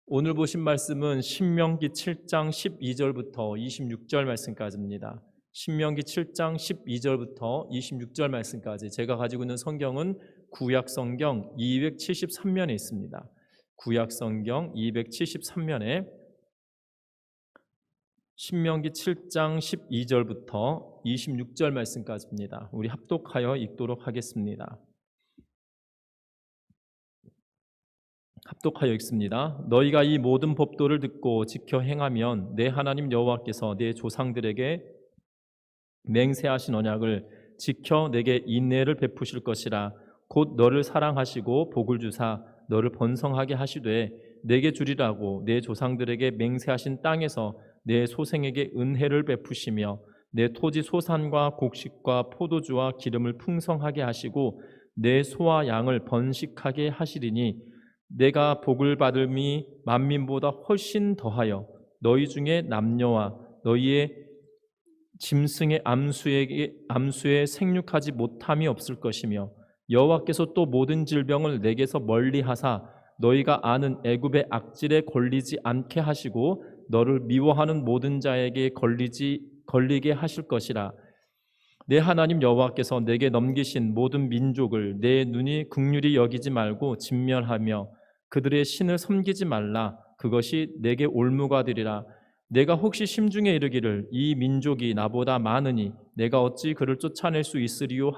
오늘 보신 말씀은 신명기 7장 12절부터 26절 말씀까지입니다. 신명기 7장 12절부터 26절 말씀까지 제가 가지고 있는 성경은 구약 성경 273면에 있습니다. 구약 성경 273면에 신명기 7장 12절부터 26절 말씀까지입니다. 우리 합독하여 읽도록 하겠습니다. 합독하여 읽습니다. 너희가 이 모든 법도를 듣고 지켜 행하면 내 하나님 여호와께서 내 조상들에게 맹세하신 언약을 지켜 내게 인내를 베푸실 것이라. 곧 너를 사랑하시고 복을 주사 너를 번성하게 하시되 내게 주리라고 내 조상들에게 맹세하신 땅에서 내 소생에게 은혜를 베푸시며 내 토지 소산과 곡식과 포도주와 기름을 풍성하게 하시고 내 소와 양을 번식하게 하시리니 내가 복을 받음이 만민보다 훨씬 더하여 너희 중에 남녀와 너희의 짐승의 암수에 생육하지 못함이 없을 것이며 여호와께서 또 모든 질병을 내게서 멀리하사 너희가 아는 애굽의 악질에 걸리지 않게 하시고 너를 미워하는 모든 자에게 걸리게 하실 것이라. 내 하나님 여호와께서 내게 넘기신 모든 민족을 내 눈이 긍휼히 여기지 말고 진멸하며 그들의 신을 섬기지 말라. 그것이 내게 올무가 되리라. 내가 혹시 심중에 이르기를 이 민족이 나보다 많으니 내가 어찌 그를 쫓아낼 수 있으리요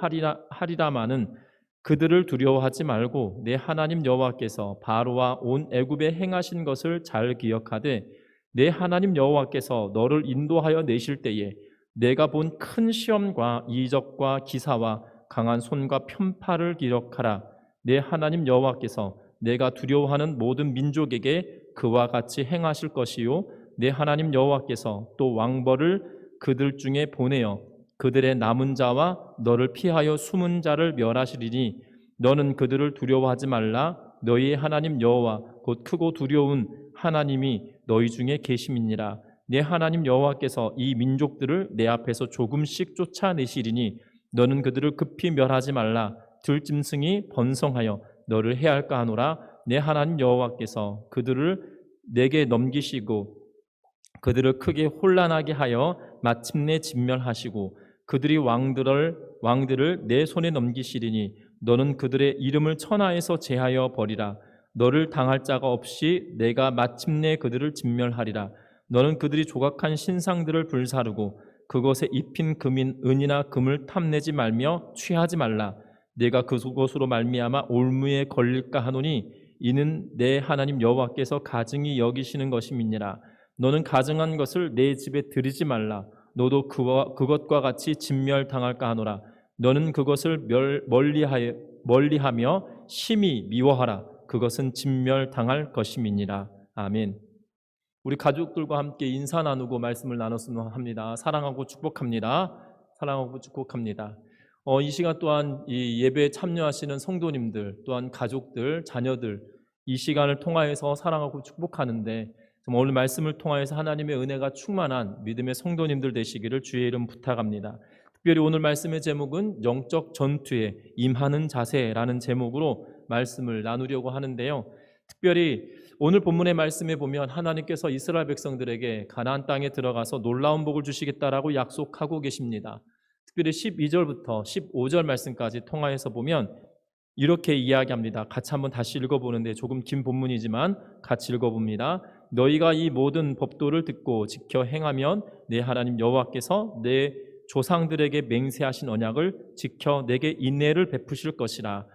하리라마는 그들을 두려워하지 말고 내 하나님 여호와께서 바로와 온 애굽에 행하신 것을 잘 기억하되 내 하나님 여호와께서 너를 인도하여 내실 때에 내가 본 큰 시험과 이적과 기사와 강한 손과 편팔을 기억하라. 내 하나님 여호와께서 내가 두려워하는 모든 민족에게 그와 같이 행하실 것이요 내 하나님 여호와께서 또 왕벌을 그들 중에 보내어 그들의 남은 자와 너를 피하여 숨은 자를 멸하시리니 너는 그들을 두려워하지 말라. 너희의 하나님 여호와 곧 크고 두려운 하나님이 너희 중에 계심이니라. 내 하나님 여호와께서 이 민족들을 내 앞에서 조금씩 쫓아내시리니 너는 그들을 급히 멸하지 말라. 들짐승이 번성하여 너를 해할까 하노라. 내 하나님 여호와께서 그들을 내게 넘기시고 그들을 크게 혼란하게 하여 마침내 진멸하시고 그들이 왕들을 내 손에 넘기시리니 너는 그들의 이름을 천하에서 제하여 버리라. 너를 당할 자가 없이 내가 마침내 그들을 진멸하리라. 너는 그들이 조각한 신상들을 불사르고 그것에 입힌 금인 은이나 금을 탐내지 말며 취하지 말라. 내가 그것으로 말미암아 올무에 걸릴까 하노니 이는 내 하나님 여호와께서 가증히 여기시는 것임이니라. 너는 가증한 것을 내 집에 들이지 말라. 너도 그것과 같이 진멸당할까 하노라. 너는 그것을 멀리하며 심히 미워하라. 그것은 진멸당할 것임이니라. 아멘. 우리 가족들과 함께 인사 나누고 말씀을 나눴으면 합니다. 사랑하고 축복합니다. 사랑하고 축복합니다. 이 시간 또한 이 예배에 참여하시는 성도님들, 또한 가족들, 자녀들 이 시간을 통하여서 사랑하고 축복하는데 오늘 말씀을 통하여서 하나님의 은혜가 충만한 믿음의 성도님들 되시기를 주의 이름 부탁합니다. 특별히 오늘 말씀의 제목은 영적 전투에 임하는 자세라는 제목으로 말씀을 나누려고 하는데요. 특별히 오늘 본문의 말씀에 보면 하나님께서 이스라엘 백성들에게 가나안 땅에 들어가서 놀라운 복을 주시겠다라고 약속하고 계십니다. 특별히 12절부터 15절 말씀까지 통하여서 보면 이렇게 이야기합니다. 같이 한번 다시 읽어보는데 조금 긴 본문이지만 같이 읽어봅니다. 너희가 이 모든 법도를 듣고 지켜 행하면 내 하나님 여호와께서 내 조상들에게 맹세하신 언약을 지켜 내게 인내를 베푸실 것이라.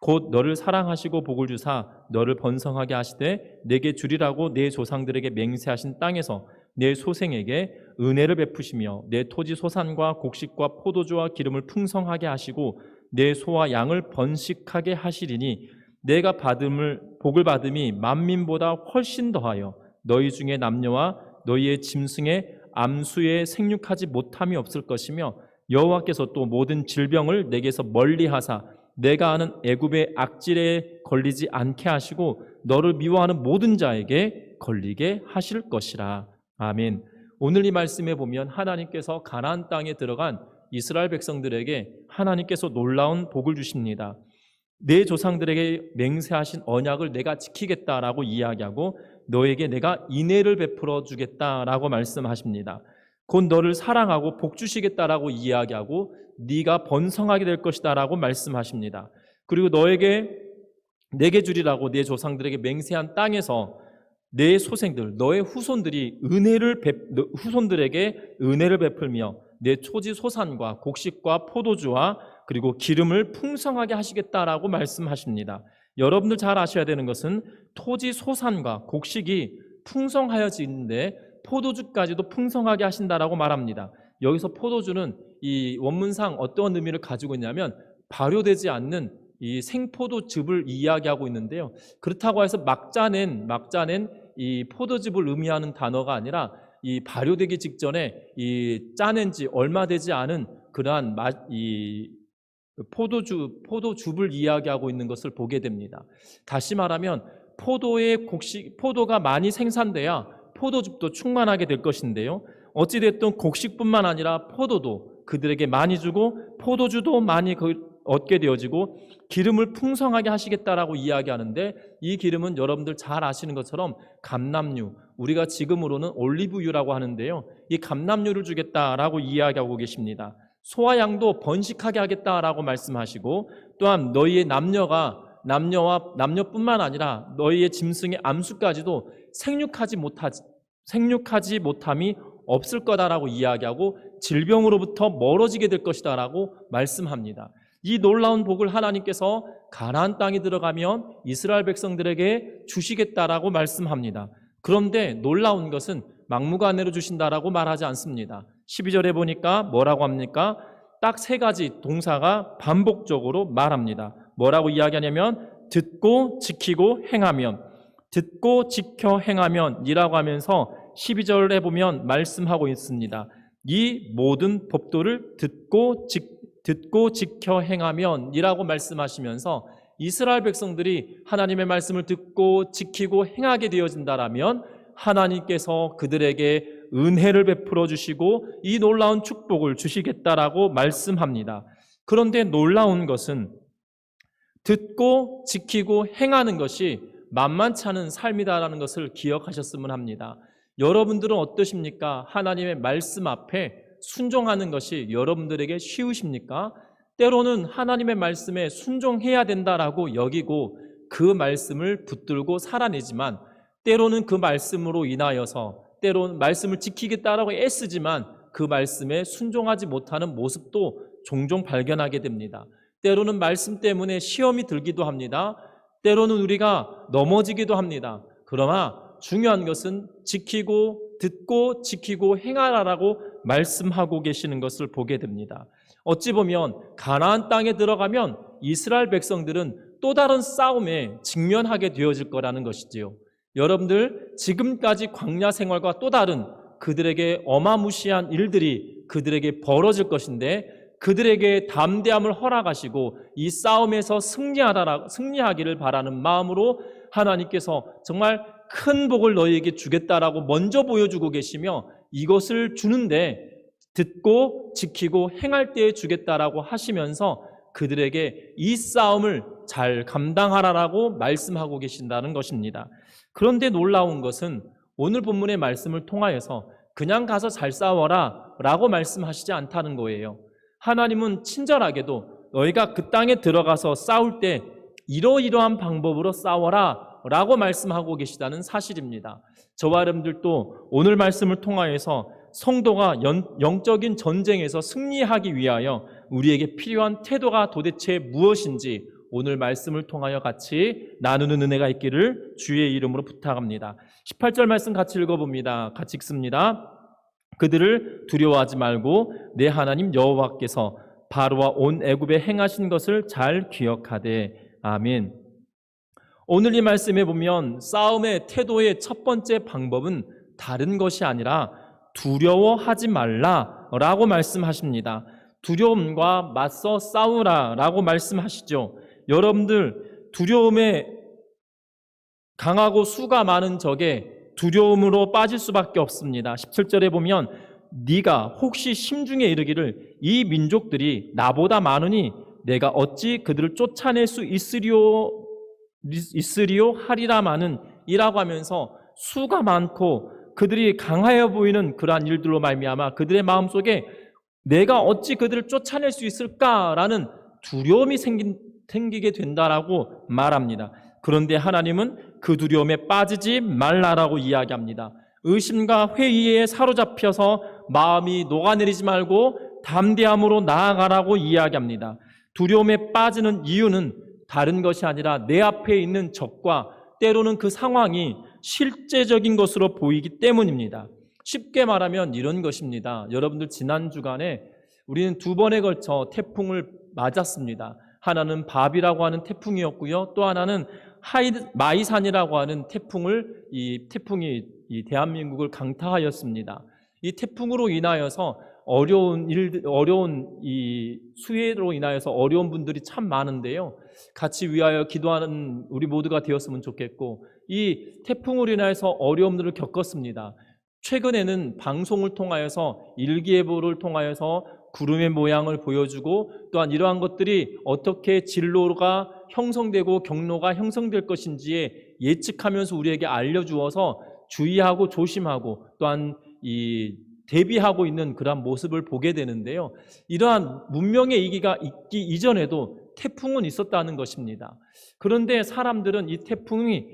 곧 너를 사랑하시고 복을 주사 너를 번성하게 하시되 내게 주리라고 내 조상들에게 맹세하신 땅에서 내 소생에게 은혜를 베푸시며 내 토지 소산과 곡식과 포도주와 기름을 풍성하게 하시고 내 소와 양을 번식하게 하시리니 내가 복을 받음이 만민보다 훨씬 더하여 너희 중에 남녀와 너희의 짐승의 암수에 생육하지 못함이 없을 것이며 여호와께서 또 모든 질병을 내게서 멀리하사 내가 아는 애굽의 악질에 걸리지 않게 하시고 너를 미워하는 모든 자에게 걸리게 하실 것이라. 아멘. 오늘 이 말씀에 보면 하나님께서 가나안 땅에 들어간 이스라엘 백성들에게 하나님께서 놀라운 복을 주십니다. 내 조상들에게 맹세하신 언약을 내가 지키겠다라고 이야기하고 너에게 내가 인애를 베풀어 주겠다라고 말씀하십니다. 곧 너를 사랑하고 복 주시겠다라고 이야기하고 네가 번성하게 될 것이다라고 말씀하십니다. 그리고 내게 주리라고 네 조상들에게 맹세한 땅에서 내 소생들, 너의 후손들에게 은혜를 베풀며 내 초지 소산과 곡식과 포도주와 그리고 기름을 풍성하게 하시겠다라고 말씀하십니다. 여러분들 잘 아셔야 되는 것은 토지 소산과 곡식이 풍성하여지는데 포도주까지도 풍성하게 하신다라고 말합니다. 여기서 포도주는 이 원문상 어떤 의미를 가지고 있냐면 발효되지 않는 이 생포도즙을 이야기하고 있는데요. 그렇다고 해서 막 짜낸 이 포도즙을 의미하는 단어가 아니라 이 발효되기 직전에 이 짜낸 지 얼마 되지 않은 그러한 포도즙을 이야기하고 있는 것을 보게 됩니다. 다시 말하면 포도가 많이 생산돼야 포도즙도 충만하게 될 것인데요. 어찌됐든 곡식뿐만 아니라 포도도 그들에게 많이 주고 포도주도 많이 얻게 되어지고 기름을 풍성하게 하시겠다라고 이야기하는데 이 기름은 여러분들 잘 아시는 것처럼 감람유, 우리가 지금으로는 올리브유라고 하는데요. 이 감람유를 주겠다라고 이야기하고 계십니다. 소와 양도 번식하게 하겠다라고 말씀하시고 또한 너희의 남녀뿐만 아니라 너희의 짐승의 암수까지도 생육하지 못함이 없을 거다라고 이야기하고 질병으로부터 멀어지게 될 것이다라고 말씀합니다. 이 놀라운 복을 하나님께서 가나안 땅에 들어가면 이스라엘 백성들에게 주시겠다라고 말씀합니다. 그런데 놀라운 것은 막무가내로 주신다라고 말하지 않습니다. 12절에 보니까 뭐라고 합니까? 딱 3가지 동사가 반복적으로 말합니다. 뭐라고 이야기하냐면 듣고 지키고 행하면, 듣고 지켜 행하면 이라고 하면서 12절에 보면 말씀하고 있습니다. 이 모든 법도를 듣고 지켜 행하면 이라고 말씀하시면서 이스라엘 백성들이 하나님의 말씀을 듣고 지키고 행하게 되어진다라면 하나님께서 그들에게 은혜를 베풀어 주시고 이 놀라운 축복을 주시겠다라고 말씀합니다. 그런데 놀라운 것은 듣고 지키고 행하는 것이 만만치 않은 삶이다라는 것을 기억하셨으면 합니다. 여러분들은 어떠십니까? 하나님의 말씀 앞에 순종하는 것이 여러분들에게 쉬우십니까? 때로는 하나님의 말씀에 순종해야 된다라고 여기고 그 말씀을 붙들고 살아내지만 때로는 그 말씀으로 인하여서 때로는 말씀을 지키겠다라고 애쓰지만 그 말씀에 순종하지 못하는 모습도 종종 발견하게 됩니다. 때로는 말씀 때문에 시험이 들기도 합니다. 때로는 우리가 넘어지기도 합니다. 그러나 중요한 것은 듣고 지키고 행하라라고 말씀하고 계시는 것을 보게 됩니다. 어찌 보면 가나안 땅에 들어가면 이스라엘 백성들은 또 다른 싸움에 직면하게 되어질 거라는 것이지요. 여러분들 지금까지 광야 생활과 또 다른 그들에게 어마무시한 일들이 그들에게 벌어질 것인데 그들에게 담대함을 허락하시고 이 싸움에서 승리하기를 바라는 마음으로 하나님께서 정말 큰 복을 너희에게 주겠다라고 먼저 보여주고 계시며 이것을 주는데 듣고 지키고 행할 때에 주겠다라고 하시면서 그들에게 이 싸움을 잘 감당하라라고 말씀하고 계신다는 것입니다. 그런데 놀라운 것은 오늘 본문의 말씀을 통하여서 그냥 가서 잘 싸워라 라고 말씀하시지 않다는 거예요. 하나님은 친절하게도 너희가 그 땅에 들어가서 싸울 때 이러이러한 방법으로 싸워라 라고 말씀하고 계시다는 사실입니다. 저와 여러분들도 오늘 말씀을 통하여서 성도가 영적인 전쟁에서 승리하기 위하여 우리에게 필요한 태도가 도대체 무엇인지 오늘 말씀을 통하여 같이 나누는 은혜가 있기를 주의 이름으로 부탁합니다. 18절 말씀 같이 읽어봅니다. 같이 읽습니다. 그들을 두려워하지 말고 내 하나님 여호와께서 바로와 온 애굽에 행하신 것을 잘 기억하되. 아멘. 오늘 이 말씀에 보면 싸움의 태도의 첫 번째 방법은 다른 것이 아니라 두려워하지 말라라고 말씀하십니다. 두려움과 맞서 싸우라라고 말씀하시죠. 여러분들 두려움에 강하고 수가 많은 적에 두려움으로 빠질 수밖에 없습니다. 17절에 보면 네가 혹시 심중에 이르기를 이 민족들이 나보다 많으니 내가 어찌 그들을 쫓아낼 수 있으리요 하리라마는 이라고 하면서 수가 많고 그들이 강하여 보이는 그러한 일들로 말미암아 그들의 마음속에 내가 어찌 그들을 쫓아낼 수 있을까라는 두려움이 생기게 된다라고 말합니다. 그런데 하나님은 그 두려움에 빠지지 말라라고 이야기합니다. 의심과 회의에 사로잡혀서 마음이 녹아내리지 말고 담대함으로 나아가라고 이야기합니다. 두려움에 빠지는 이유는 다른 것이 아니라 내 앞에 있는 적과 때로는 그 상황이 실제적인 것으로 보이기 때문입니다. 쉽게 말하면 이런 것입니다. 여러분들 지난 주간에 우리는 2번에 걸쳐 태풍을 맞았습니다. 하나는 바비라고 하는 태풍이었고요. 또 하나는 마이산이라고 하는 태풍이 대한민국을 강타하였습니다. 이 태풍으로 인하여서 어려운 이 수해로 인하여서 어려운 분들이 참 많은데요. 같이 위하여 기도하는 우리 모두가 되었으면 좋겠고, 이 태풍으로 인하여서 어려움들을 겪었습니다. 최근에는 방송을 통하여서 일기예보를 통하여서 구름의 모양을 보여주고 또한 이러한 것들이 어떻게 진로가 형성되고 경로가 형성될 것인지에 예측하면서 우리에게 알려주어서 주의하고 조심하고 또한 이 대비하고 있는 그러한 모습을 보게 되는데요. 이러한 문명의 이기가 있기 이전에도 태풍은 있었다는 것입니다. 그런데 사람들은 이 태풍이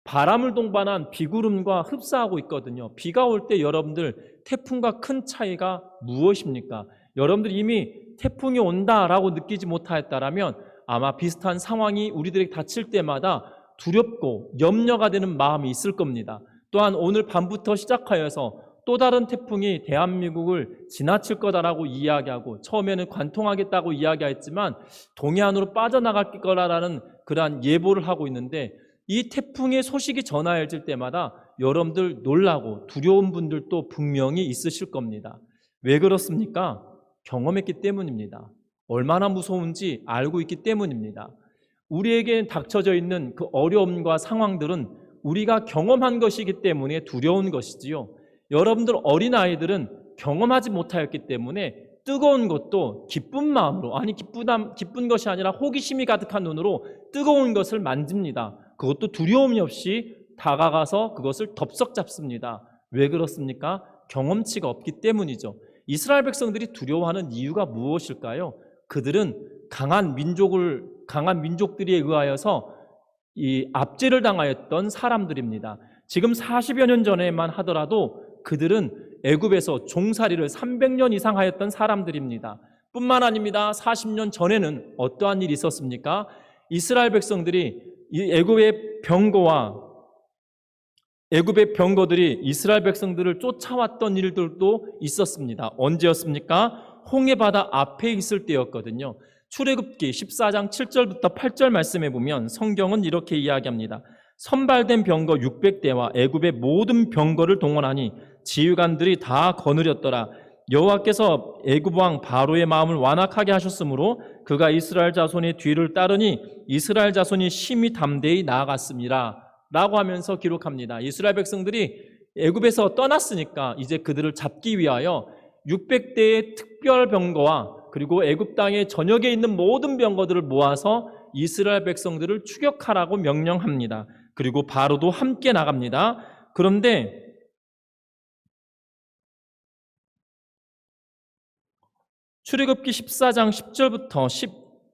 바람을 동반한 비구름과 흡사하고 있거든요. 비가 올 때 여러분들 태풍과 큰 차이가 무엇입니까? 여러분들이 이미 태풍이 온다라고 느끼지 못하였다라면 아마 비슷한 상황이 우리들에게 닥칠 때마다 두렵고 염려가 되는 마음이 있을 겁니다. 또한 오늘 밤부터 시작하여서 또 다른 태풍이 대한민국을 지나칠 거다라고 이야기하고 처음에는 관통하겠다고 이야기했지만 동해안으로 빠져나갈 거라는 그러한 예보를 하고 있는데 이 태풍의 소식이 전해질 때마다 여러분들 놀라고 두려운 분들도 분명히 있으실 겁니다. 왜 그렇습니까? 경험했기 때문입니다. 얼마나 무서운지 알고 있기 때문입니다. 우리에게 닥쳐져 있는 그 어려움과 상황들은 우리가 경험한 것이기 때문에 두려운 것이지요. 여러분들 어린아이들은 경험하지 못하였기 때문에 뜨거운 것도 기쁜 마음으로, 기쁜 것이 아니라 호기심이 가득한 눈으로 뜨거운 것을 만집니다. 그것도 두려움이 없이 다가가서 그것을 덥석 잡습니다. 왜 그렇습니까? 경험치가 없기 때문이죠. 이스라엘 백성들이 두려워하는 이유가 무엇일까요? 그들은 강한 민족들에 의하여서 이 압제를 당하였던 사람들입니다. 지금 40여 년 전에만 하더라도 그들은 애굽에서 종살이를 300년 이상 하였던 사람들입니다. 뿐만 아닙니다. 40년 전에는 어떠한 일이 있었습니까? 이스라엘 백성들이 이 애굽의 병거들이 이스라엘 백성들을 쫓아왔던 일들도 있었습니다. 언제였습니까? 홍해바다 앞에 있을 때였거든요. 출애굽기 14장 7절부터 8절 말씀에 보면 성경은 이렇게 이야기합니다. 선발된 병거 600대와 애굽의 모든 병거를 동원하니 지휘관들이 다 거느렸더라. 여호와께서 애굽 왕 바로의 마음을 완악하게 하셨으므로 그가 이스라엘 자손의 뒤를 따르니 이스라엘 자손이 심히 담대히 나아갔습니다. 라고 하면서 기록합니다. 이스라엘 백성들이 애굽에서 떠났으니까 이제 그들을 잡기 위하여 600대의 특별 병거와 그리고 애굽 땅의 전역에 있는 모든 병거들을 모아서 이스라엘 백성들을 추격하라고 명령합니다. 그리고 바로도 함께 나갑니다. 그런데 출애굽기 14장 10절부터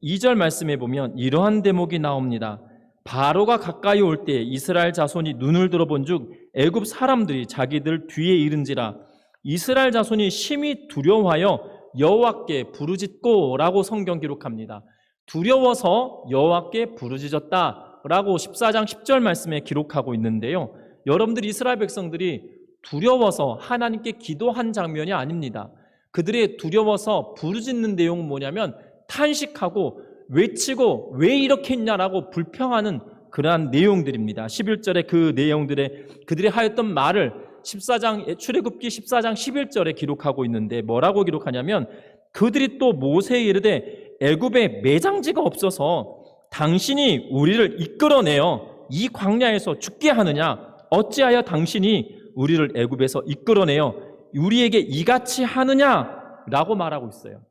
12절 말씀에 보면 이러한 대목이 나옵니다. 바로가 가까이 올 때 이스라엘 자손이 눈을 들어본즉 애굽 사람들이 자기들 뒤에 이른지라 이스라엘 자손이 심히 두려워하여 여호와께 부르짖고라고 성경 기록합니다. 두려워서 여호와께 부르짖었다라고 14장 10절 말씀에 기록하고 있는데요. 여러분들 이스라엘 백성들이 두려워서 하나님께 기도한 장면이 아닙니다. 그들의 두려워서 부르짖는 내용은 뭐냐면 탄식하고 외치고 왜 이렇게 했냐라고 불평하는 그러한 내용들입니다. 11절에 그 내용들에 그들이 하였던 말을 출애굽기 14장 11절에 기록하고 있는데 뭐라고 기록하냐면 그들이 또 모세에 이르되 애굽에 매장지가 없어서 당신이 우리를 이끌어내어 이 광야에서 죽게 하느냐 어찌하여 당신이 우리를 애굽에서 이끌어내어 우리에게 이같이 하느냐라고 말하고 있어요.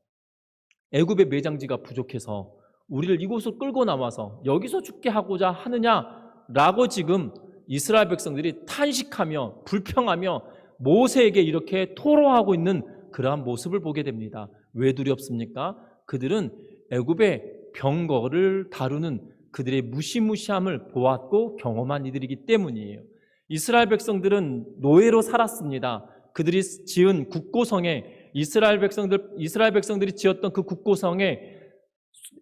애굽의 매장지가 부족해서 우리를 이곳으로 끌고 나와서 여기서 죽게 하고자 하느냐라고 지금 이스라엘 백성들이 탄식하며 불평하며 모세에게 이렇게 토로하고 있는 그러한 모습을 보게 됩니다. 왜 두렵습니까? 그들은 애굽의 병거를 다루는 그들의 무시무시함을 보았고 경험한 이들이기 때문이에요. 이스라엘 백성들은 노예로 살았습니다. 그들이 지은 국고성에 이스라엘 백성들이 지었던 그 국고성에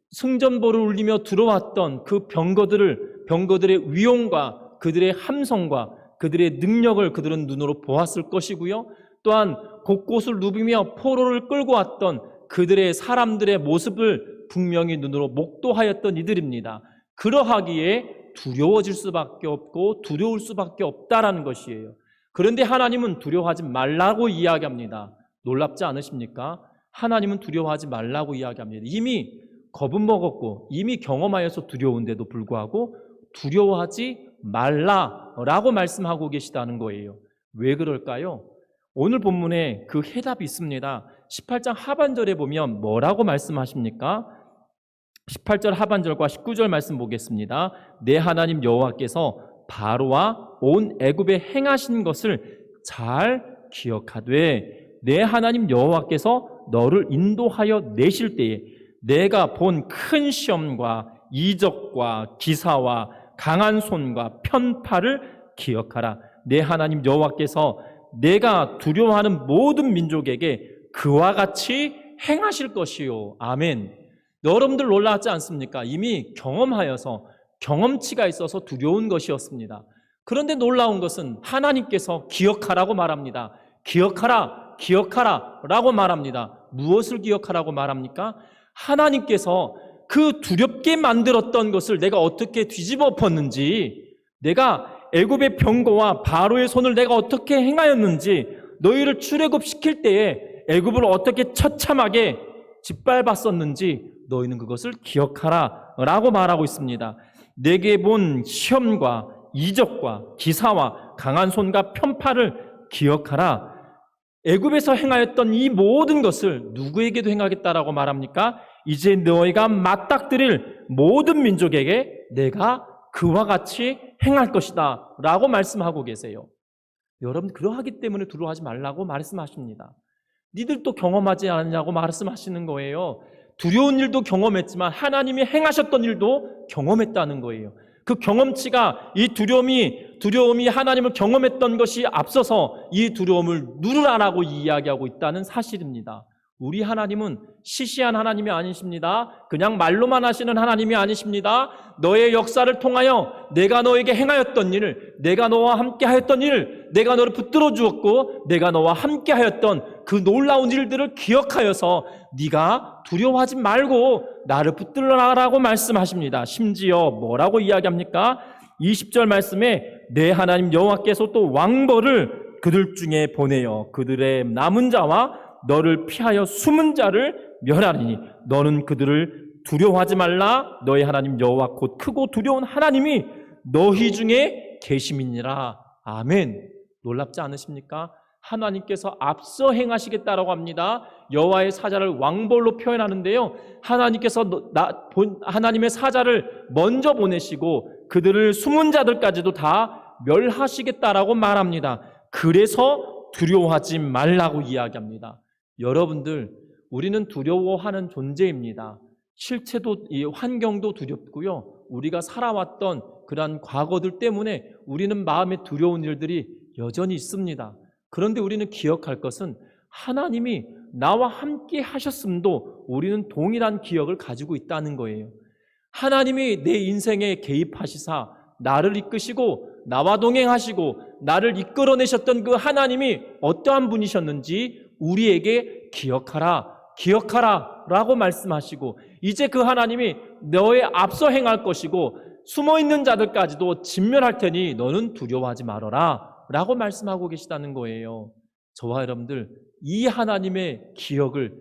승전보를 울리며 들어왔던 그 병거들의 위용과 그들의 함성과 그들의 능력을 그들은 눈으로 보았을 것이고요. 또한 곳곳을 누비며 포로를 끌고 왔던 그들의 사람들의 모습을 분명히 눈으로 목도하였던 이들입니다. 그러하기에 두려워질 수밖에 없고 두려울 수밖에 없다라는 것이에요. 그런데 하나님은 두려워하지 말라고 이야기합니다. 놀랍지 않으십니까? 하나님은 두려워하지 말라고 이야기합니다. 이미 겁은 먹었고 이미 경험하여서 두려운데도 불구하고 두려워하지 말라라고 말씀하고 계시다는 거예요. 왜 그럴까요? 오늘 본문에 그 해답이 있습니다. 18장 하반절에 보면 뭐라고 말씀하십니까? 18절 하반절과 19절 말씀 보겠습니다. 내 하나님 여호와께서 바로와 온 애굽에 행하신 것을 잘 기억하되 내 하나님 여호와께서 너를 인도하여 내실 때에 내가 본 큰 시험과 이적과 기사와 강한 손과 편파를 기억하라. 내 하나님 여호와께서 내가 두려워하는 모든 민족에게 그와 같이 행하실 것이요. 아멘. 여러분들 놀라지 않습니까? 이미 경험하여서 경험치가 있어서 두려운 것이었습니다. 그런데 놀라운 것은 하나님께서 기억하라고 말합니다. 기억하라, 기억하라 라고 말합니다. 무엇을 기억하라고 말합니까? 하나님께서 그 두렵게 만들었던 것을 내가 어떻게 뒤집어 엎었는지, 내가 애굽의 병거와 바로의 손을 내가 어떻게 행하였는지, 너희를 출애굽시킬 때에 애굽을 어떻게 처참하게 짓밟았었는지 너희는 그것을 기억하라 라고 말하고 있습니다. 내게 본 시험과 이적과 기사와 강한 손과 편파를 기억하라. 애굽에서 행하였던 이 모든 것을 누구에게도 행하겠다라고 말합니까? 이제 너희가 맞닥뜨릴 모든 민족에게 내가 그와 같이 행할 것이다 라고 말씀하고 계세요. 여러분, 그러하기 때문에 두려워하지 말라고 말씀하십니다. 니들도 경험하지 않느냐고 말씀하시는 거예요. 두려운 일도 경험했지만 하나님이 행하셨던 일도 경험했다는 거예요. 그 경험치가 이 두려움이 하나님을 경험했던 것이 앞서서 이 두려움을 누르라라고 이야기하고 있다는 사실입니다. 우리 하나님은 시시한 하나님이 아니십니다. 그냥 말로만 하시는 하나님이 아니십니다. 너의 역사를 통하여 내가 너에게 행하였던 일, 내가 너와 함께 하였던 일, 내가 너를 붙들어 주었고 내가 너와 함께 하였던 그 놀라운 일들을 기억하여서 네가 두려워하지 말고 나를 붙들라라고 말씀하십니다. 심지어 뭐라고 이야기합니까? 20절 말씀에 내 하나님 여호와께서 또 왕벌을 그들 중에 보내어 그들의 남은 자와 너를 피하여 숨은 자를 멸하리니 너는 그들을 두려워하지 말라. 너희 하나님 여호와 곧 크고 두려운 하나님이 너희 중에 계심이니라. 아멘. 놀랍지 않으십니까? 하나님께서 앞서 행하시겠다라고 합니다. 여호와의 사자를 왕벌로 표현하는데요. 하나님께서 하나님의 사자를 먼저 보내시고 그들을 숨은 자들까지도 다 멸하시겠다라고 말합니다. 그래서 두려워하지 말라고 이야기합니다. 여러분들, 우리는 두려워하는 존재입니다. 실체도 이 환경도 두렵고요. 우리가 살아왔던 그러한 과거들 때문에 우리는 마음에 두려운 일들이 여전히 있습니다. 그런데 우리는 기억할 것은 하나님이 나와 함께 하셨음도 우리는 동일한 기억을 가지고 있다는 거예요. 하나님이 내 인생에 개입하시사 나를 이끄시고 나와 동행하시고 나를 이끌어내셨던 그 하나님이 어떠한 분이셨는지 우리에게 기억하라, 기억하라 라고 말씀하시고 이제 그 하나님이 너의 앞서 행할 것이고 숨어있는 자들까지도 진멸할 테니 너는 두려워하지 말아라 라고 말씀하고 계시다는 거예요. 저와 여러분들, 이 하나님의 기억을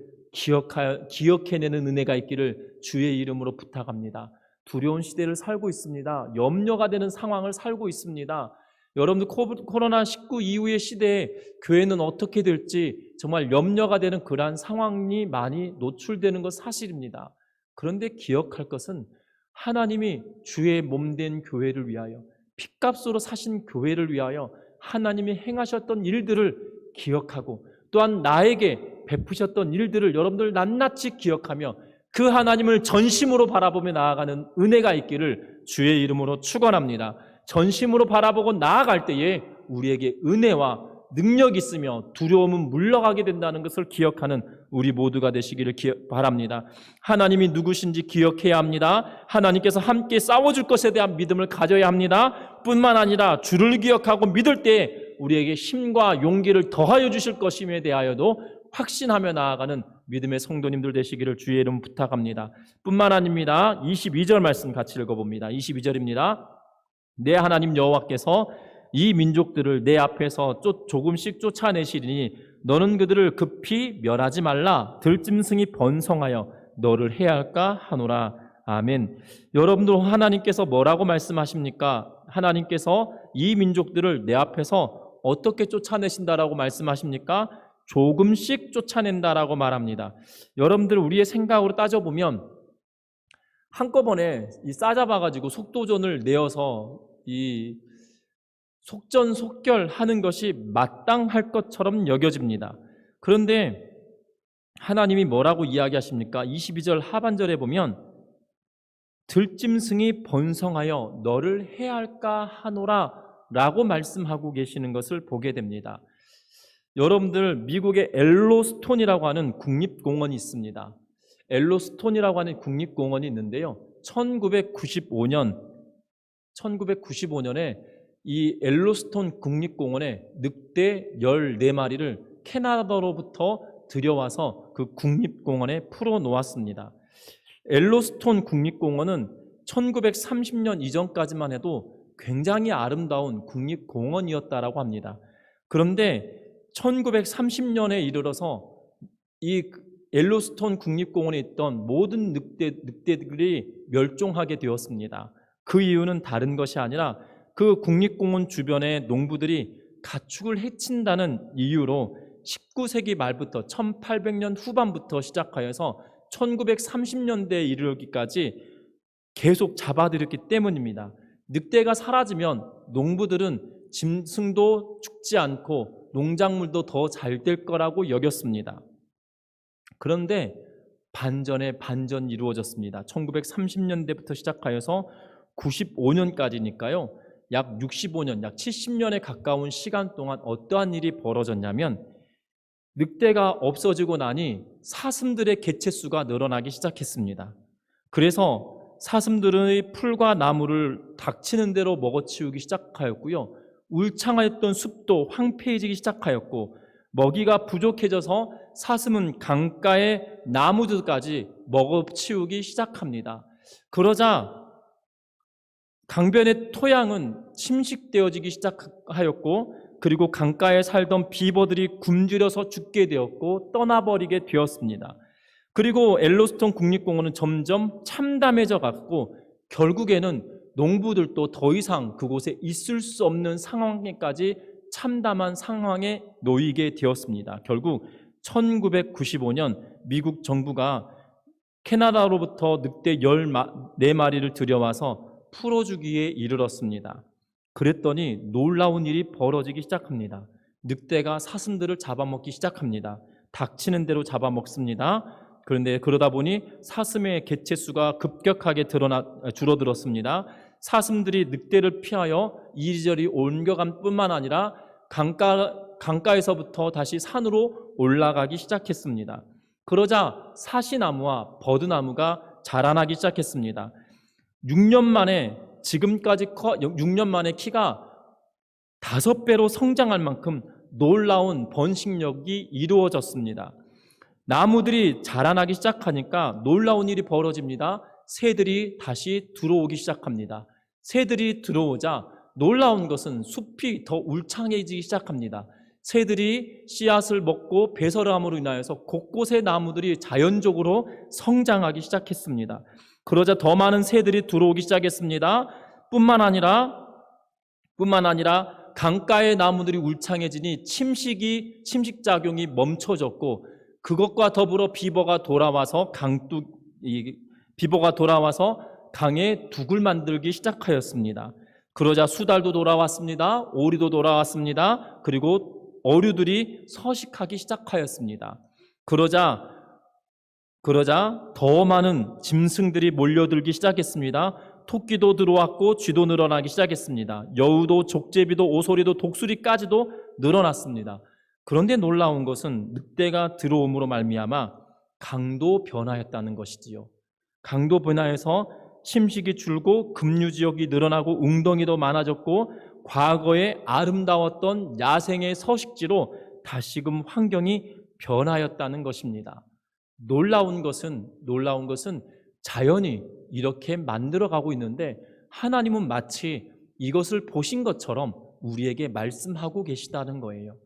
기억해내는 은혜가 있기를 주의 이름으로 부탁합니다. 두려운 시대를 살고 있습니다. 염려가 되는 상황을 살고 있습니다. 여러분들, 코로나19 이후의 시대에 교회는 어떻게 될지 정말 염려가 되는 그러한 상황이 많이 노출되는 것 사실입니다. 그런데 기억할 것은 하나님이 주의 몸된 교회를 위하여 핏값으로 사신 교회를 위하여 하나님이 행하셨던 일들을 기억하고 또한 나에게 베푸셨던 일들을 여러분들 낱낱이 기억하며 그 하나님을 전심으로 바라보며 나아가는 은혜가 있기를 주의 이름으로 축원합니다. 전심으로 바라보고 나아갈 때에 우리에게 은혜와 능력이 있으며 두려움은 물러가게 된다는 것을 기억하는 우리 모두가 되시기를 바랍니다. 하나님이 누구신지 기억해야 합니다. 하나님께서 함께 싸워줄 것에 대한 믿음을 가져야 합니다. 뿐만 아니라 주를 기억하고 믿을 때 우리에게 힘과 용기를 더하여 주실 것임에 대하여도 확신하며 나아가는 믿음의 성도님들 되시기를 주의 이름 부탁합니다. 뿐만 아닙니다. 22절 말씀 같이 읽어봅니다. 22절입니다. 내 하나님 여호와께서 이 민족들을 내 앞에서 조금씩 쫓아내시리니 너는 그들을 급히 멸하지 말라. 들짐승이 번성하여 너를 해할까 하노라. 아멘. 여러분들 하나님께서 뭐라고 말씀하십니까? 하나님께서 이 민족들을 내 앞에서 어떻게 쫓아내신다라고 말씀하십니까? 조금씩 쫓아낸다라고 말합니다. 여러분들 우리의 생각으로 따져보면 한꺼번에 싸잡아가지고 속도전을 내어서 이 속전속결하는 것이 마땅할 것처럼 여겨집니다. 그런데 하나님이 뭐라고 이야기하십니까? 22절 하반절에 보면 들짐승이 번성하여 너를 해할까 하노라 라고 말씀하고 계시는 것을 보게 됩니다. 여러분들 미국의 엘로스톤이라고 하는 국립공원이 있습니다. 엘로스톤이라고 하는 국립공원이 있는데요. 1995년에 이 엘로스톤 국립공원에 늑대 14마리를 캐나다로부터 들여와서 그 국립공원에 풀어놓았습니다. 엘로스톤 국립공원은 1930년 이전까지만 해도 굉장히 아름다운 국립공원이었다라고 합니다. 그런데 1930년에 이르러서 이 엘로스톤 국립공원에 있던 모든 늑대들이 멸종하게 되었습니다. 그 이유는 다른 것이 아니라 그 국립공원 주변의 농부들이 가축을 해친다는 이유로 19세기 말부터 1800년 후반부터 시작하여서 1930년대에 이르기까지 계속 잡아들였기 때문입니다. 늑대가 사라지면 농부들은 짐승도 죽지 않고 농작물도 더 잘 될 거라고 여겼습니다. 그런데 반전에 반전이 이루어졌습니다. 1930년대부터 시작하여서 95년까지니까요. 약 65년, 약 70년에 가까운 시간 동안 어떠한 일이 벌어졌냐면 늑대가 없어지고 나니 사슴들의 개체수가 늘어나기 시작했습니다. 그래서 사슴들의 풀과 나무를 닥치는 대로 먹어치우기 시작하였고요. 울창하였던 숲도 황폐해지기 시작하였고 먹이가 부족해져서 사슴은 강가의 나무들까지 먹어치우기 시작합니다. 그러자 강변의 토양은 침식되어지기 시작하였고 그리고 강가에 살던 비버들이 굶주려서 죽게 되었고 떠나버리게 되었습니다. 그리고 엘로스톤 국립공원은 점점 참담해져 갔고 결국에는 농부들도 더 이상 그곳에 있을 수 없는 상황에까지 참담한 상황에 놓이게 되었습니다. 결국 1995년 미국 정부가 캐나다로부터 늑대 14마리를 들여와서 풀어주기에 이르렀습니다. 그랬더니 놀라운 일이 벌어지기 시작합니다. 늑대가 사슴들을 잡아먹기 시작합니다. 닥치는 대로 잡아먹습니다. 그런데 그러다 보니 사슴의 개체수가 급격하게 줄어들었습니다. 사슴들이 늑대를 피하여 이리저리 옮겨간 뿐만 아니라 강가에서부터 다시 산으로 올라가기 시작했습니다. 그러자 사시나무와 버드나무가 자라나기 시작했습니다. 6년 만에 6년 만에 키가 5배로 성장할 만큼 놀라운 번식력이 이루어졌습니다. 나무들이 자라나기 시작하니까 놀라운 일이 벌어집니다. 새들이 다시 들어오기 시작합니다. 새들이 들어오자 놀라운 것은 숲이 더 울창해지기 시작합니다. 새들이 씨앗을 먹고 배설함으로 인하여서 곳곳의 나무들이 자연적으로 성장하기 시작했습니다. 그러자 더 많은 새들이 들어오기 시작했습니다. 뿐만 아니라 강가의 나무들이 울창해지니 침식작용이 멈춰졌고 그것과 더불어 비버가 돌아와서 강에 둑을 만들기 시작하였습니다. 그러자 수달도 돌아왔습니다. 오리도 돌아왔습니다. 그리고 어류들이 서식하기 시작하였습니다. 그러자 더 많은 짐승들이 몰려들기 시작했습니다. 토끼도 들어왔고 쥐도 늘어나기 시작했습니다. 여우도 족제비도 오소리도 독수리까지도 늘어났습니다. 그런데 놀라운 것은 늑대가 들어옴으로 말미암아 강도 변화했다는 것이지요. 강도 변화해서 침식이 줄고 급류지역이 늘어나고 웅덩이도 많아졌고 과거에 아름다웠던 야생의 서식지로 다시금 환경이 변하였다는 것입니다. 놀라운 것은 자연이 이렇게 만들어가고 있는데 하나님은 마치 이것을 보신 것처럼 우리에게 말씀하고 계시다는 거예요.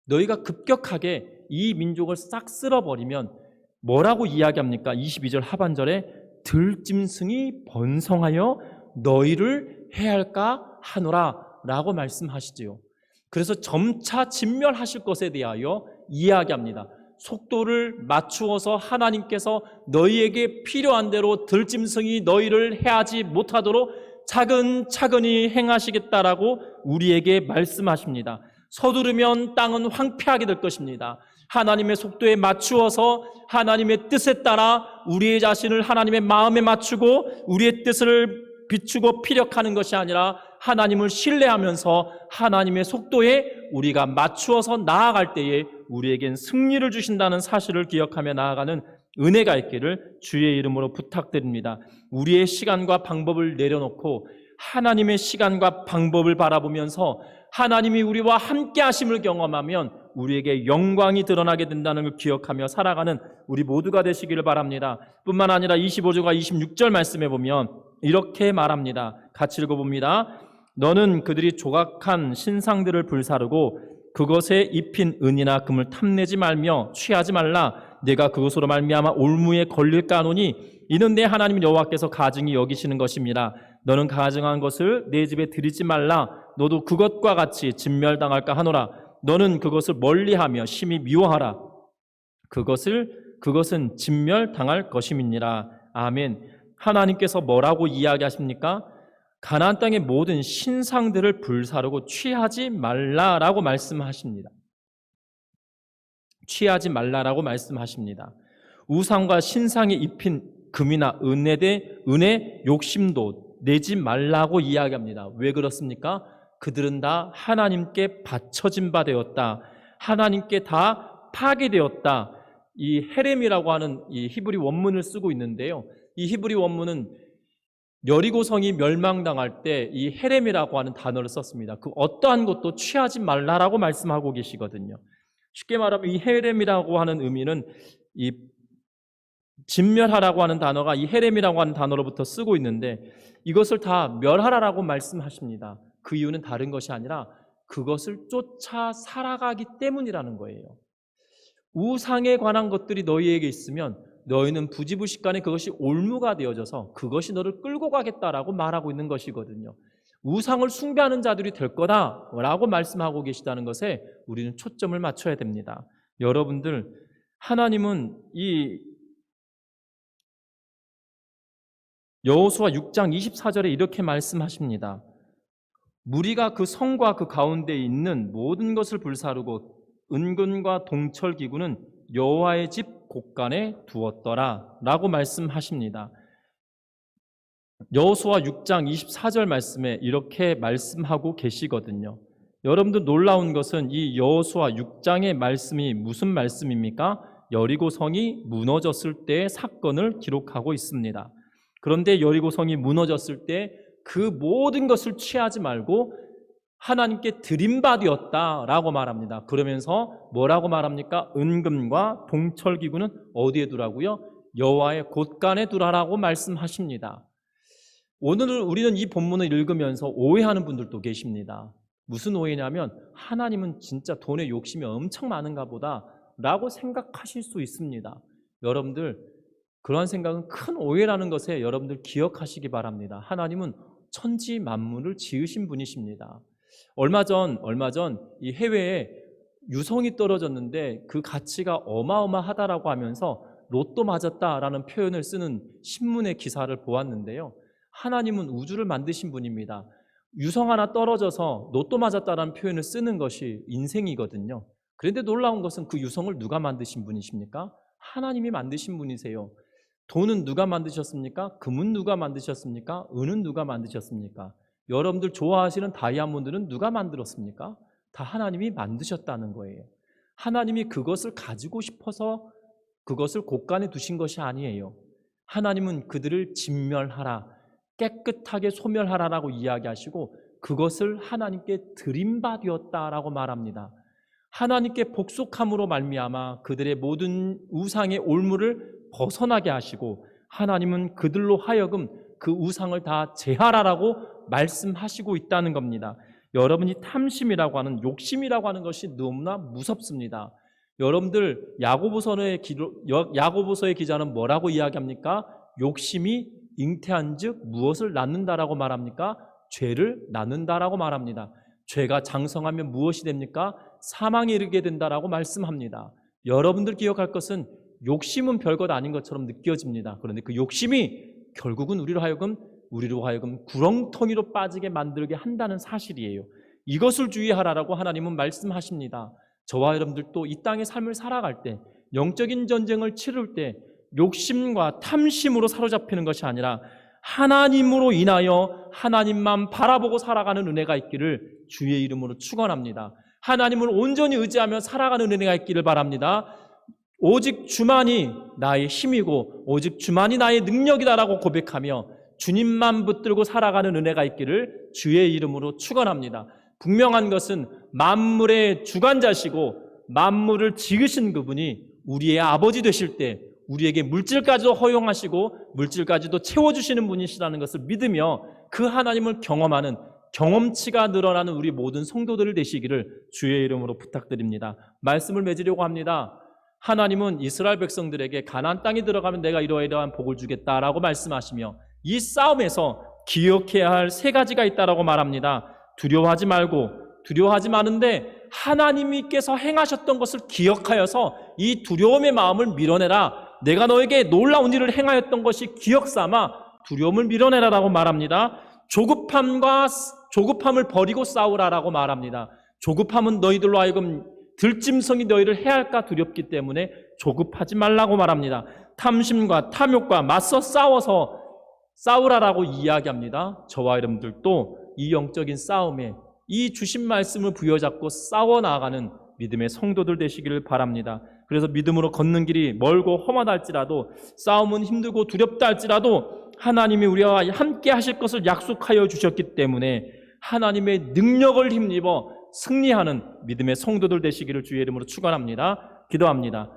너희가 급격하게 이 민족을 싹 쓸어버리면 뭐라고 이야기합니까? 22절 하반절에 들짐승이 번성하여 너희를 해할까 하노라 라고 말씀하시지요. 그래서 점차 진멸하실 것에 대하여 이야기합니다. 속도를 맞추어서 하나님께서 너희에게 필요한 대로 들짐승이 너희를 해하지 못하도록 차근차근히 행하시겠다라고 우리에게 말씀하십니다. 서두르면 땅은 황폐하게 될 것입니다. 하나님의 속도에 맞추어서 하나님의 뜻에 따라 우리의 자신을 하나님의 마음에 맞추고 우리의 뜻을 비추고 피력하는 것이 아니라 하나님을 신뢰하면서 하나님의 속도에 우리가 맞추어서 나아갈 때에 우리에겐 승리를 주신다는 사실을 기억하며 나아가는 은혜가 있기를 주의 이름으로 부탁드립니다. 우리의 시간과 방법을 내려놓고 하나님의 시간과 방법을 바라보면서 하나님이 우리와 함께 하심을 경험하면 우리에게 영광이 드러나게 된다는 걸 기억하며 살아가는 우리 모두가 되시기를 바랍니다. 뿐만 아니라 25절과 26절 말씀에 보면 이렇게 말합니다. 같이 읽어봅니다. 너는 그들이 조각한 신상들을 불사르고 그것에 입힌 은이나 금을 탐내지 말며 취하지 말라. 내가 그것으로 말미암아 올무에 걸릴까 하노니 이는 내 하나님 여호와께서 가증히 여기시는 것입니다. 너는 가증한 것을 내 집에 들이지 말라. 너도 그것과 같이 진멸당할까 하노라. 너는 그것을 멀리하며 심히 미워하라. 그것은 진멸당할 것임이니라. 아멘. 하나님께서 뭐라고 이야기하십니까? 가나안 땅의 모든 신상들을 불사르고 취하지 말라라고 말씀하십니다. 취하지 말라라고 말씀하십니다. 우상과 신상에 입힌 금이나 은에 욕심도 내지 말라고 이야기합니다. 왜 그렇습니까? 그들은 다 하나님께 바쳐진 바 되었다. 하나님께 다 파괴되었다. 이 헤렘이라고 하는 이 히브리 원문을 쓰고 있는데요. 이 히브리 원문은 여리고성이 멸망당할 때 이 헤렘이라고 하는 단어를 썼습니다. 그 어떠한 것도 취하지 말라라고 말씀하고 계시거든요. 쉽게 말하면 이 헤렘이라고 하는 의미는 이 진멸하라고 하는 단어가 이 헤렘이라고 하는 단어로부터 쓰고 있는데 이것을 다 멸하라라고 말씀하십니다. 그 이유는 다른 것이 아니라 그것을 쫓아 살아가기 때문이라는 거예요. 우상에 관한 것들이 너희에게 있으면 너희는 부지부식간에 그것이 올무가 되어져서 그것이 너를 끌고 가겠다라고 말하고 있는 것이거든요. 우상을 숭배하는 자들이 될 거다라고 말씀하고 계시다는 것에 우리는 초점을 맞춰야 됩니다. 여러분들, 하나님은 이 여호수아 6장 24절에 이렇게 말씀하십니다. 무리가 그 성과 그 가운데 있는 모든 것을 불사르고 은근과 동철 기구는 여호와의 집 곳간에 두었더라 라고 말씀하십니다. 여호수아 6장 24절 말씀에 이렇게 말씀하고 계시거든요. 여러분들 놀라운 것은 이 여호수아 6장의 말씀이 무슨 말씀입니까? 여리고성이 무너졌을 때의 사건을 기록하고 있습니다. 그런데 여리고성이 무너졌을 때 그 모든 것을 취하지 말고 하나님께 드린 바 되었다라고 말합니다. 그러면서 뭐라고 말합니까? 은금과 동철기구는 어디에 두라고요? 여호와의 곳간에 두라라고 말씀하십니다. 오늘 우리는 이 본문을 읽으면서 오해하는 분들도 계십니다. 무슨 오해냐면 하나님은 진짜 돈에 욕심이 엄청 많은가 보다 라고 생각하실 수 있습니다. 여러분들, 그러한 생각은 큰 오해라는 것에 여러분들 기억하시기 바랍니다. 하나님은 천지 만물을 지으신 분이십니다. 얼마 전 이 해외에 유성이 떨어졌는데 그 가치가 어마어마하다라고 하면서 로또 맞았다라는 표현을 쓰는 신문의 기사를 보았는데요. 하나님은 우주를 만드신 분입니다. 유성 하나 떨어져서 로또 맞았다라는 표현을 쓰는 것이 인생이거든요. 그런데 놀라운 것은 그 유성을 누가 만드신 분이십니까? 하나님이 만드신 분이세요. 돈은 누가 만드셨습니까? 금은 누가 만드셨습니까? 은은 누가 만드셨습니까? 여러분들 좋아하시는 다이아몬드는 누가 만들었습니까? 다 하나님이 만드셨다는 거예요. 하나님이 그것을 가지고 싶어서 그것을 곳간에 두신 것이 아니에요. 하나님은 그들을 진멸하라, 깨끗하게 소멸하라라고 이야기하시고 그것을 하나님께 드린 바 되었다라고 말합니다. 하나님께 복속함으로 말미암아 그들의 모든 우상의 올무를 벗어나게 하시고 하나님은 그들로 하여금 그 우상을 다 제하라라고 말씀하시고 있다는 겁니다. 여러분이 탐심이라고 하는, 욕심이라고 하는 것이 너무나 무섭습니다. 여러분들 야고보서의 기자는 뭐라고 이야기합니까? 욕심이 잉태한즉 무엇을 낳는다라고 말합니까? 죄를 낳는다라고 말합니다. 죄가 장성하면 무엇이 됩니까? 사망에 이르게 된다라고 말씀합니다. 여러분들 기억할 것은 욕심은 별것 아닌 것처럼 느껴집니다. 그런데 그 욕심이 결국은 우리로 하여금 구렁텅이로 빠지게 만들게 한다는 사실이에요. 이것을 주의하라라고 하나님은 말씀하십니다. 저와 여러분들도 이 땅의 삶을 살아갈 때, 영적인 전쟁을 치를 때 욕심과 탐심으로 사로잡히는 것이 아니라 하나님으로 인하여 하나님만 바라보고 살아가는 은혜가 있기를 주의 이름으로 축원합니다. 하나님을 온전히 의지하며 살아가는 은혜가 있기를 바랍니다. 오직 주만이 나의 힘이고 오직 주만이 나의 능력이다라고 고백하며 주님만 붙들고 살아가는 은혜가 있기를 주의 이름으로 축원합니다. 분명한 것은 만물의 주관자시고 만물을 지으신 그분이 우리의 아버지 되실 때 우리에게 물질까지도 허용하시고 물질까지도 채워주시는 분이시라는 것을 믿으며 그 하나님을 경험하는 경험치가 늘어나는 우리 모든 성도들 되시기를 주의 이름으로 부탁드립니다. 말씀을 맺으려고 합니다. 하나님은 이스라엘 백성들에게 가나안 땅에 들어가면 내가 이러이러한 복을 주겠다라고 말씀하시며 이 싸움에서 기억해야 할 세 가지가 있다라고 말합니다. 두려워하지 말고, 두려워하지 마는데 하나님께서 행하셨던 것을 기억하여서 이 두려움의 마음을 밀어내라. 내가 너에게 놀라운 일을 행하였던 것이 기억삼아 두려움을 밀어내라라고 말합니다. 조급함을 버리고 싸우라라고 말합니다. 조급함은 너희들로 하여금 들짐승이 너희를 해할까 두렵기 때문에 조급하지 말라고 말합니다. 탐심과 탐욕과 맞서 싸우라라고 이야기합니다. 저와 여러분들도 이 영적인 싸움에 이 주신 말씀을 부여잡고 싸워나가는 믿음의 성도들 되시기를 바랍니다. 그래서 믿음으로 걷는 길이 멀고 험하다 할지라도, 싸움은 힘들고 두렵다 할지라도 하나님이 우리와 함께 하실 것을 약속하여 주셨기 때문에 하나님의 능력을 힘입어 승리하는 믿음의 성도들 되시기를 주의 이름으로 축원합니다. 기도합니다.